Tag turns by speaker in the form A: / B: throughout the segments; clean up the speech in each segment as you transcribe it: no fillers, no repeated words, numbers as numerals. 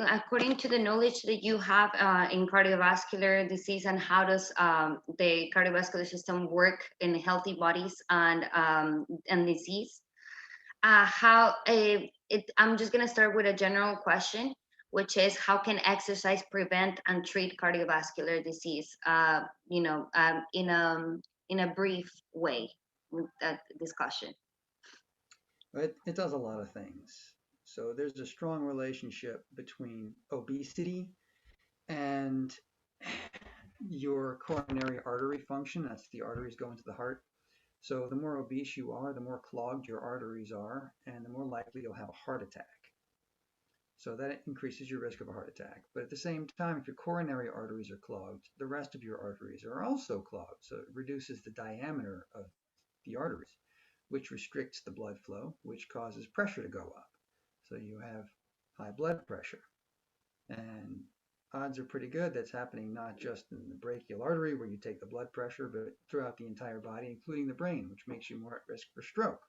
A: according to the knowledge that you have in cardiovascular disease, and how does the cardiovascular system work in healthy bodies and disease, I'm just going to start with a general question, which is how can exercise prevent and treat cardiovascular disease? In a brief way, with that discussion.
B: It does a lot of things. So there's a strong relationship between obesity and your coronary artery function. That's the arteries going to the heart. So the more obese you are, the more clogged your arteries are, and the more likely you'll have a heart attack. So that increases your risk of a heart attack. But at the same time, if your coronary arteries are clogged, the rest of your arteries are also clogged. So it reduces the diameter of the arteries, which restricts the blood flow, which causes pressure to go up. So you have high blood pressure. And odds are pretty good that's happening not just in the brachial artery where you take the blood pressure, but throughout the entire body, including the brain, which makes you more at risk for stroke.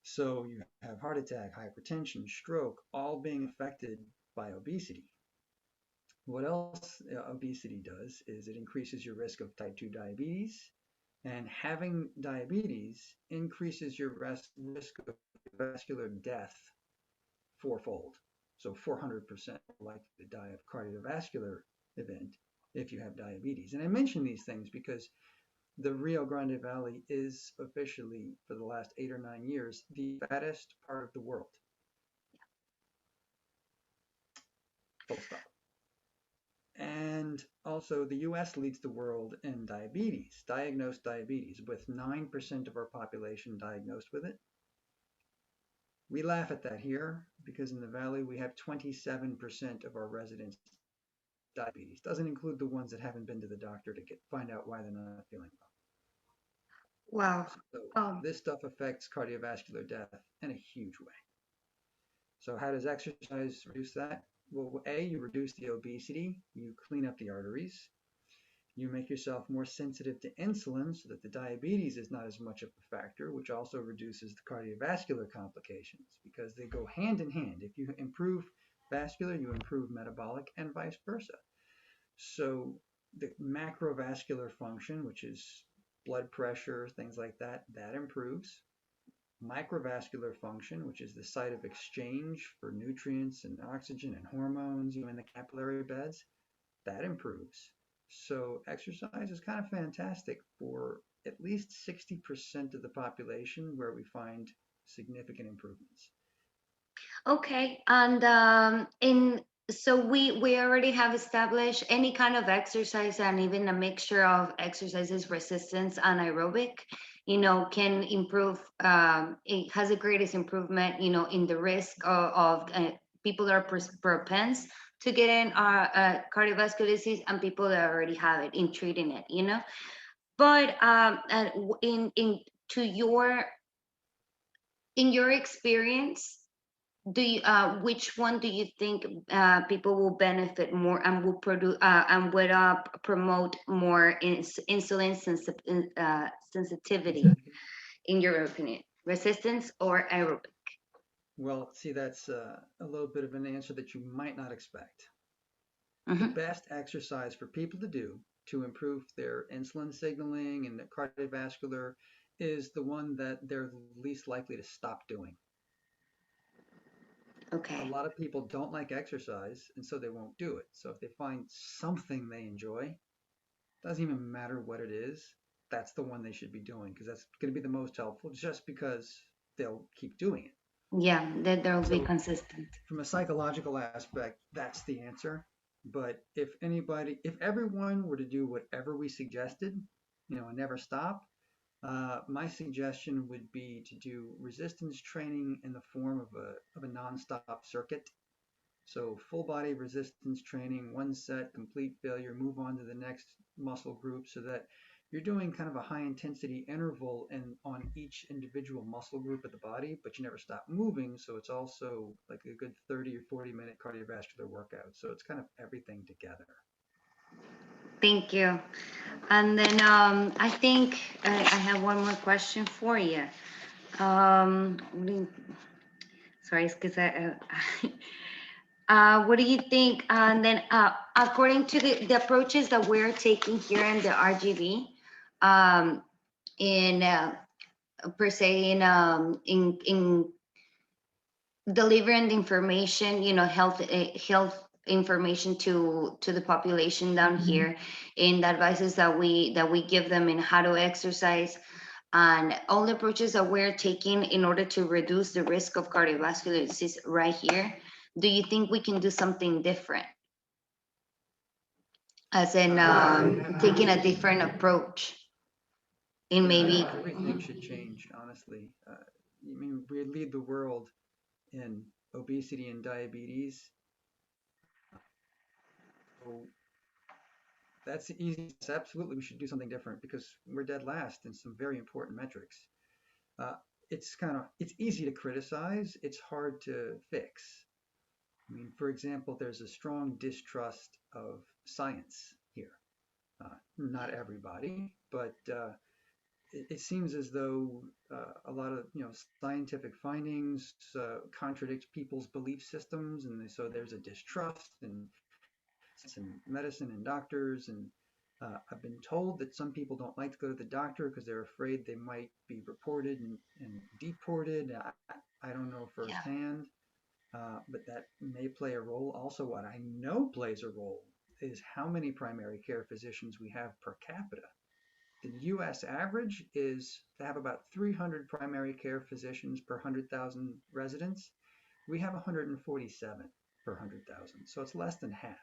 B: So you have heart attack, hypertension, stroke, all being affected by obesity. What else obesity does is it increases your risk of type 2 diabetes, and having diabetes increases your risk of vascular death fourfold. So 400% likely to die of cardiovascular event if you have diabetes. And I mention these things because the Rio Grande Valley is officially, for the last 8 or 9 years, the fattest part of the world. Full stop. And also, the US leads the world in diabetes, diagnosed diabetes, with 9% of our population diagnosed with it. We laugh at that here because in the Valley we have 27% of our residents diabetes. Doesn't include the ones that haven't been to the doctor to find out why they're not feeling well.
A: Wow.
B: So
A: Oh,
B: this stuff affects cardiovascular death in a huge way. So how does exercise reduce that? Well, A, you reduce the obesity, you clean up the arteries, you make yourself more sensitive to insulin so that the diabetes is not as much of a factor, which also reduces the cardiovascular complications because they go hand in hand. If you improve vascular, you improve metabolic and vice versa. So the macrovascular function, which is blood pressure, things like that, that improves. Microvascular function, which is the site of exchange for nutrients and oxygen and hormones, in the capillary beds, that improves. So exercise is kind of fantastic for at least 60% of the population where we find significant improvements.
A: okay. And in so we already have established any kind of exercise, and even a mixture of exercises, resistance and aerobic, can improve. It has the greatest improvement, in the risk of people that are propense to getting cardiovascular disease, and people that already have it, in treating it. But in your experience, which one do you think people will benefit more, and will produce and would promote more insulin sensitivity, in your opinion, resistance or aerobic?
B: Well, see, that's a little bit of an answer that you might not expect. The
A: Hmm.
B: best exercise for people to do to improve their insulin signaling and their cardiovascular is the one that they're least likely to stop doing. A
A: Okay.
B: lot of people don't like exercise and so they won't do it. So if they find something they enjoy, doesn't even matter what it is, that's the one they should be doing because that's going to be the most helpful just because they'll keep doing it.
A: Yeah, that they'll be
B: So
A: consistent.
B: from a psychological aspect, that's the answer. But if everyone were to do whatever we suggested, and never stop, my suggestion would be to do resistance training in the form of a nonstop circuit. So full body resistance training, one set, complete failure, move on to the next muscle group so that you're doing kind of a high intensity interval on each individual muscle group of the body, but you never stop moving. So it's also like a good 30 or 40-minute cardiovascular workout. So it's kind of everything together.
A: Thank you. And then I think I have one more question for you. Sorry, it's because What do you think? And then, according to the approaches that we're taking here in the RGB, um, in per se in delivering the information, health information to the population down here, in the advices that we give them in how to exercise, and all the approaches that we're taking in order to reduce the risk of cardiovascular disease right here. Do you think we can do something different, as in taking a different approach in
B: Yeah,
A: maybe?
B: everything should change, honestly. I mean, we lead the world in obesity and diabetes. So that's easy. Absolutely, we should do something different because we're dead last in some very important metrics. Uh, it's easy to criticize. It's hard to fix. I mean, for example, there's a strong distrust of science here. Not everybody, but it seems as though a lot of scientific findings contradict people's belief systems, and so there's a distrust in medicine and doctors. And I've been told that some people don't like to go to the doctor because they're afraid they might be reported and deported. I don't know
A: Yeah.
B: firsthand, but that may play a role. Also, what I know plays a role is how many primary care physicians we have per capita. The US average is to have about 300 primary care physicians per 100,000 residents. We have 147 per 100,000, so it's less than half.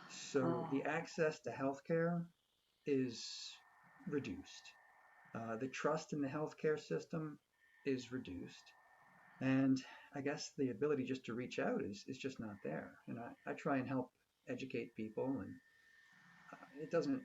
B: So
A: Oh.
B: the access to healthcare is reduced. The trust in the healthcare system is reduced. And I guess the ability just to reach out is just not there. And I try and help educate people, and it doesn't